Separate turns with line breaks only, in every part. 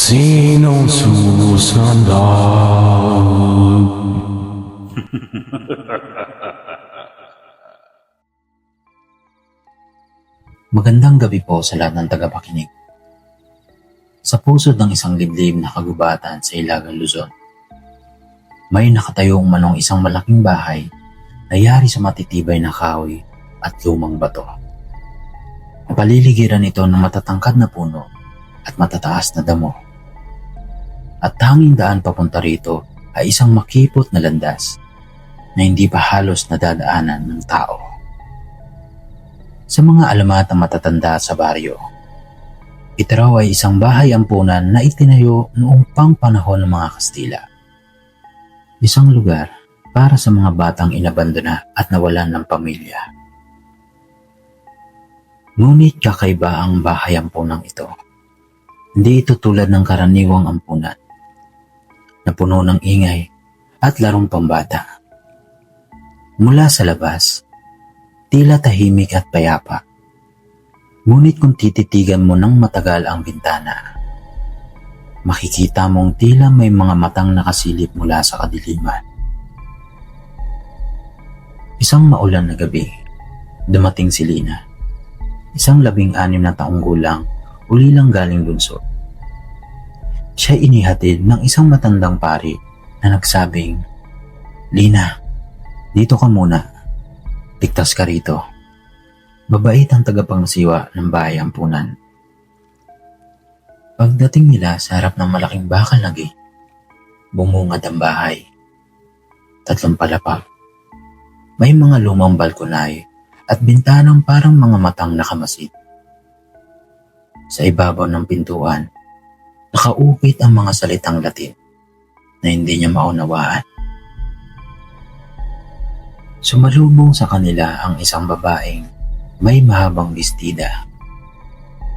Sinong susunod?
Magandang gabi po sa lahat ng tagapakinig. Sa pusod ng isang liblib na kagubatan sa Ilagan, Luzon, may nakatayong manong isang malaking bahay na yari sa matitibay na kahoy at lumang bato. Napaliligiran ito ng matatangkad na puno at matataas na damo. At tanging daan papunta rito ay isang makipot na landas na hindi pa halos nadadaanan ng tao. Sa mga alamat na matatanda sa baryo, ito raw ay isang bahay ampunan na itinayo noong pang-panahon ng mga Kastila. Isang lugar para sa mga batang inabandona at nawalan ng pamilya. Ngunit kakaiba ang bahay ampunan ito. Hindi ito tulad ng karaniwang ampunan na puno ng ingay at larong pambata. Mula sa labas, tila tahimik at payapa. Ngunit kung tititigan mo ng matagal ang bintana, makikita mong tila may mga matang nakasilip mula sa kadiliman. Isang maulan na gabi, dumating si Lina. Isang 16 na taong gulang, ulilang galing lungsod. Siya inihatid ng isang matandang pari na nagsabing, "Lina, dito ka muna. Ligtas ka rito." Mabait ang tagapangsiwa ng bahay ampunan. Pagdating nila sa harap ng malaking bakal na gate, bumungad ang bahay. 3 palapag. May mga lumang balkonay at bintanang parang mga matang nakamasid. Sa ibabaw ng pintuan, nakaukit ang mga salitang Latin na hindi niya maunawaan. Sumalubong sa kanila ang isang babaeng may mahabang bestida,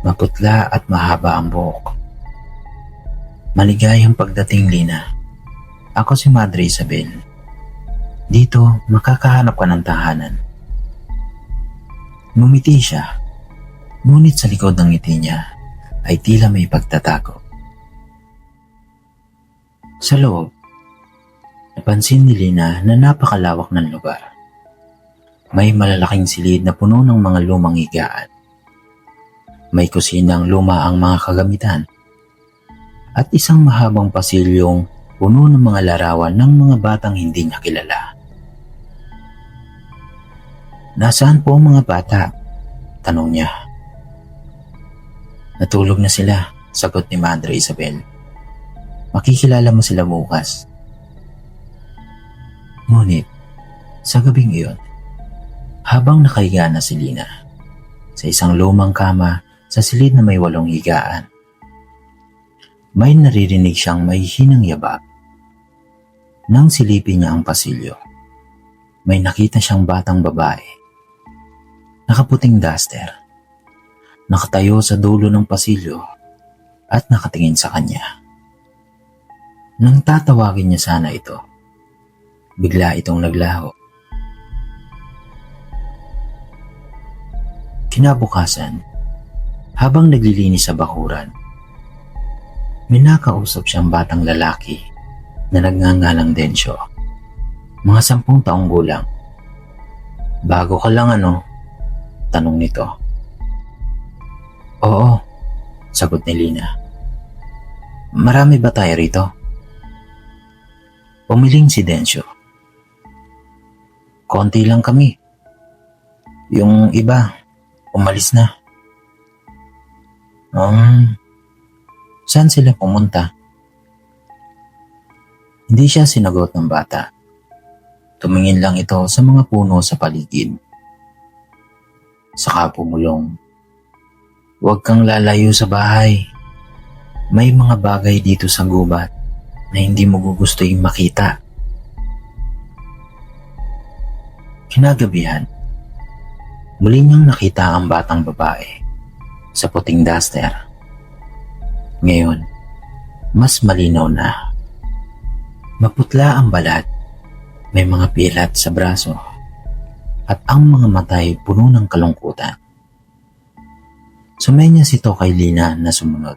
maputla at mahaba ang buhok. "Maligayang pagdating, Lina. Ako si Madre Isabel. Dito makakahanap ka ng tahanan." Ngumiti siya, ngunit sa likod ng ngiti niya ay tila may pagtatago. Sa loob, napansin ni Lina na napakalawak ng lugar. May malalaking silid na puno ng mga lumang higaan. May kusinang luma ang mga kagamitan. At isang mahabang pasilyong puno ng mga larawan ng mga batang hindi niya kilala. "Nasaan po ang mga bata?" tanong niya. "Natulog na sila," sagot ni Madre Isabel. "Makikilala mo sila bukas." Ngunit, sa gabing iyon, habang nakahiga na si Lina sa isang lumang kama sa silid na may 8 higaan, may naririnig siyang mahihinang yabag. Nang silipin niya ang pasilyo, may nakita siyang batang babae, nakaputing duster, nakatayo sa dulo ng pasilyo at nakatingin sa kanya. Nang tatawagin niya sana ito, bigla itong naglaho. Kinabukasan, habang naglilinis sa bakuran, may nakausap siyang batang lalaki na nagngangalang Densyo, mga 10 taong gulang. "Bago ka lang ano?" tanong nito. "Oo," sagot ni Lina. "Marami ba tayo rito?" Pumiling si Densyo. "Konti lang kami. Yung iba, umalis na." Saan sila pumunta?" Hindi siya sinagot ng bata. Tumingin lang ito sa mga puno sa paligid. Saka pumulong, "Huwag kang lalayo sa bahay. May mga bagay dito sa gubat na hindi mo gugustuhin makita." Kinagabihan, muli niyang nakita ang batang babae sa puting duster. Ngayon, mas malinaw na. Maputla ang balat, may mga pilat sa braso, at ang mga mata ay puno ng kalungkutan. Sumenyas ito kay Lina na sumunod.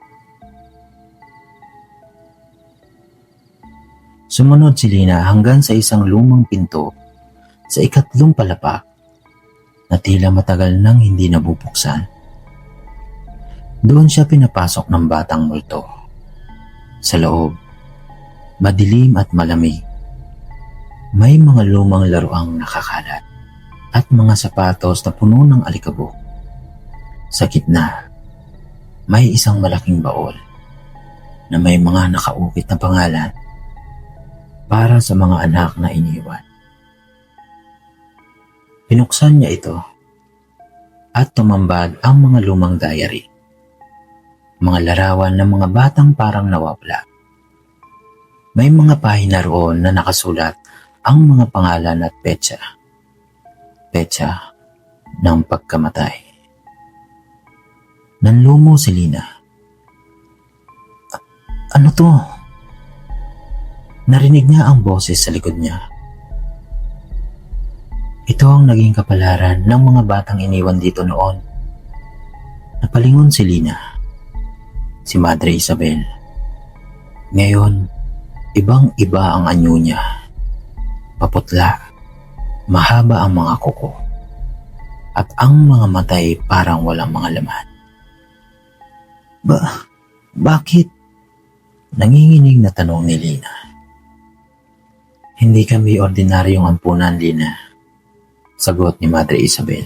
Sumunod si Lina hanggang sa isang lumang pinto sa ikatlong palapag na tila matagal nang hindi nabubuksan. Doon siya pinapasok ng batang multo. Sa loob, madilim at malamig. May mga lumang laruang nakakalat at mga sapatos na puno ng alikabok. Sa gitna, may isang malaking baol na may mga nakaukit na pangalan para sa mga anak na iniwan. Pinuksan niya ito at tumambad ang mga lumang diary. Mga larawan ng mga batang parang nawawala. May mga pahina roon na nakasulat ang mga pangalan at petsa. Petsa ng pagkamatay. Nanlumo si Lina. Ano to? Narinig niya ang boses sa likod niya. Ito ang naging kapalaran ng mga batang iniwan dito noon. Napalingon si Lina. Si Madre Isabel. Ngayon, ibang-iba ang anyo niya. Paputla, mahaba ang mga kuko, at ang mga matay parang walang mga laman. Bakit? Nanginginig na tanong ni Lina. Hindi kami ordinaryong ampunan, Lina. Sagot ni Madre Isabel.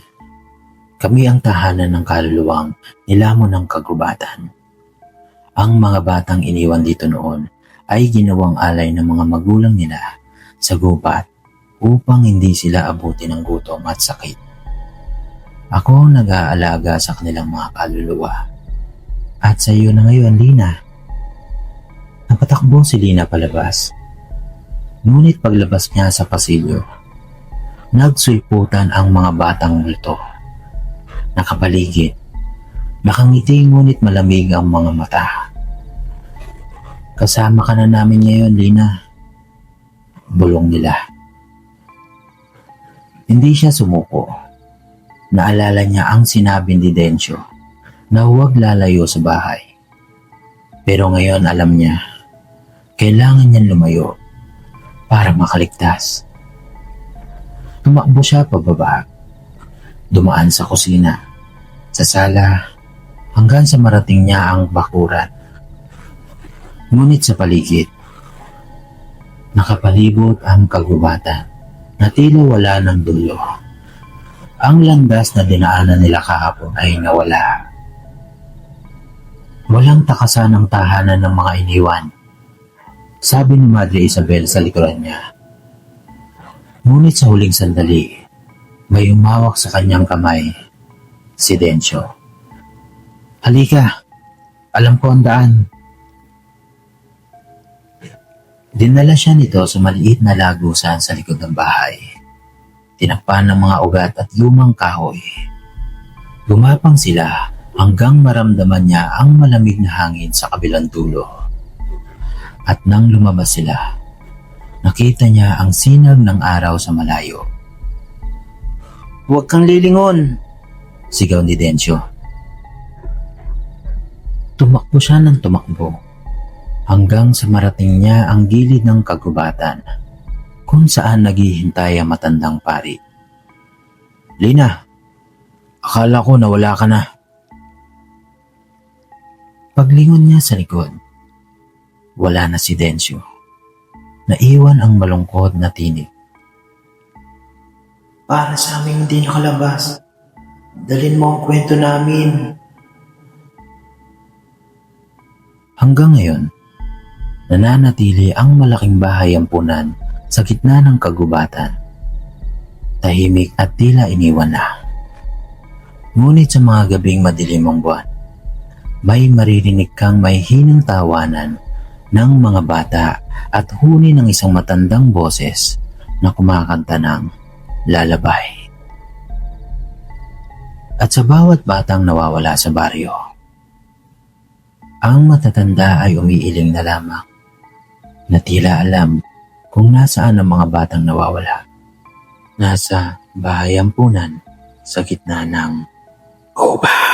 Kami ang tahanan ng kaluluwang nilamon ng kagubatan. Ang mga batang iniwan dito noon ay ginawang alay ng mga magulang nila sa gubat upang hindi sila abutin ng gutom at sakit. Ako ang nag-aalaga sa kanilang mga kaluluwa. At sa iyo na ngayon, Lina. Napatakbo si Lina palabas. Ngunit paglabas niya sa pasilyo, nagsulputan ang mga batang multo. Nakapaligid, nakangiti ngunit malamig ang mga mata. Kasama ka na namin ngayon, Lina. Bulong nila. Hindi siya sumuko. Naalala niya ang sinabi ni Dencio na huwag lalayo sa bahay. Pero ngayon alam niya, kailangan niyang lumayo para makaligtas. Tumakbo siya pababa, dumaan sa kusina, sa sala, hanggang sa marating niya ang bakuran. Ngunit sa paligid, nakapalibot ang kagubatan na tila wala ng dulo. Ang landas na dinaanan nila kahapon ay nawala. Walang takasan ang tahanan ng mga iniwan, sabi ni Madre Isabel sa likuran niya. Ngunit sa huling sandali, may umawak sa kanyang kamay, si Dencio. Halika, alam ko ang daan. Dinala siya nito sa maliit na lagusan sa likod ng bahay. Tinakpan ng mga ugat at lumang kahoy. Gumapang sila hanggang maramdaman niya ang malamig na hangin sa kabilang dulo. At nang lumabas sila, nakita niya ang sinag ng araw sa malayo. Huwag kang lilingon, sigaw ni Dencio. Tumakbo siya ng tumakbo hanggang sa marating niya ang gilid ng kagubatan kung saan naghihintay ang matandang pari. Lina, akala ko nawala ka na. Paglingon niya sa likod, wala na si Dencio. Naiwan ang malungkot na tinig. Para sa aming hindi nakalabas, dalhin mo ang kwento namin. Hanggang ngayon, nananatili ang malaking bahay ampunan sa gitna ng kagubatan. Tahimik at tila iniwan na. Ngunit sa mga gabing madilim ang buwan, may maririnig kang may hinang tawanan ng mga bata at huni ng isang matandang boses na kumakanta ng lalabay. At sa bawat batang nawawala sa baryo, ang matatanda ay umiiling na lamang na tila alam kung nasaan ang mga batang nawawala. Nasa bahay ampunan sa gitna ng gubat.